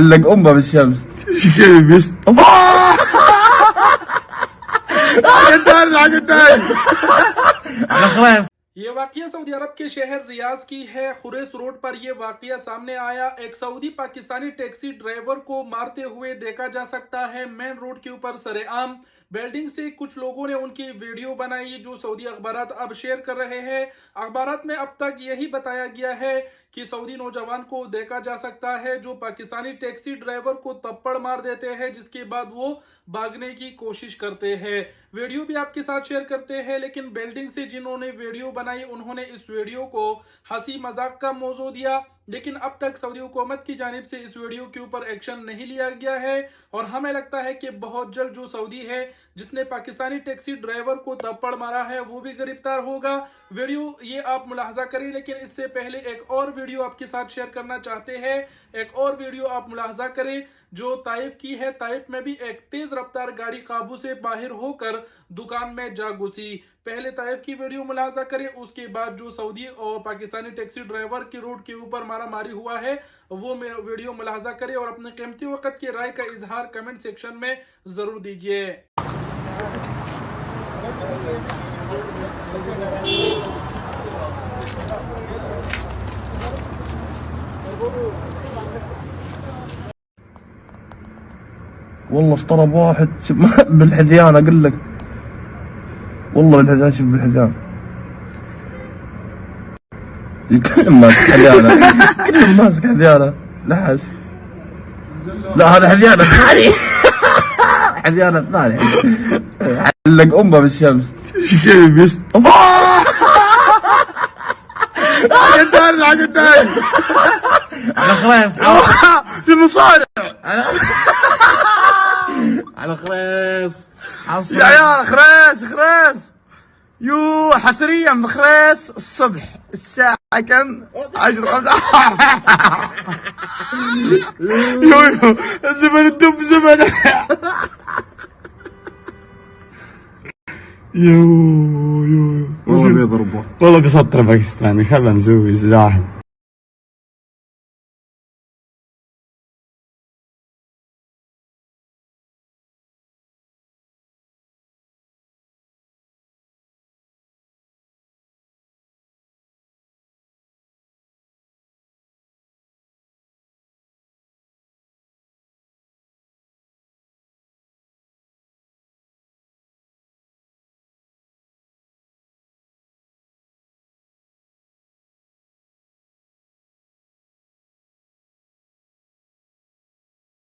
علق امه بالشمس. ايش كذا بس خلاص. ये वाकया सऊदी अरब के शहर रियाज की है। खुरेस रोड पर यह वाकया सामने आया। एक सऊदी पाकिस्तानी टैक्सी ड्राइवर को मारते हुए देखा जा सकता है मेन रोड के ऊपर सरेआम। बिल्डिंग से कुछ लोगों ने उनकी वीडियो बनाई जो सऊदी अखबारात अब शेयर कर रहे हैं। अखबारात में अब तक यही बताया गया है कि सऊदी नौजवान को देखा जा सकता है जो पाकिस्तानी टैक्सी ड्राइवर को थप्पड़ मार देते हैं, जिसके बाद वो भागने की कोशिश करते हैं। वीडियो भी आपके साथ शेयर करते हैं, लेकिन बिल्डिंग से जिन्होंने वीडियो बनाई उन्होंने इस वीडियो को हंसी मजाक का मौजू दिया, लेकिन अब तक सऊदी हुकूमत की जानिब से इस वीडियो के ऊपर एक्शन नहीं लिया गया है। और हमें लगता है कि बहुत जल्द जो सऊदी है जिसने पाकिस्तानी टैक्सी ड्राइवर को थप्पड़ मारा है वो भी गिरफ्तार होगा। वीडियो ये आप मुलाहजा करें, लेकिन इससे पहले एक और वीडियो आपके साथ शेयर करना चाहते हैं। एक और वीडियो आप मुलाहजा करें जो ताइफ की है। ताइफ में भी एक तेज रफ्तार गाड़ी काबू से बाहर होकर दुकान में जा घुसी। पहले ताइफ की वीडियो मुलाहजा करें, उसके बाद जो सऊदी और पाकिस्तानी टैक्सी ड्राइवर की रोड के ऊपर मारामारी हुआ है वो वीडियो मुलाहजा करें और अपने कीमती वक्त की राय का इजहार कमेंट सेक्शन में जरूर दीजिए। والله اضطرب واحد بالحذيان اقول لك، والله بالحذيان. شوف بالحذيان كلهم ماسك حذيانه، كلهم ماسك حذيانه. لحس لا هذا حذيانه الثاني حذيانه الثاني علق امه بالشمس. ايش كذا بس على خلاص في المصارع على خلاص يا عيال. خريس يو حصريا بخريس الصبح الساعة كم؟ 10:05 يو زمن الدب زمن يو والله بيضربه، والله بيسطر باكستاني. خلنا نسوي زاحم.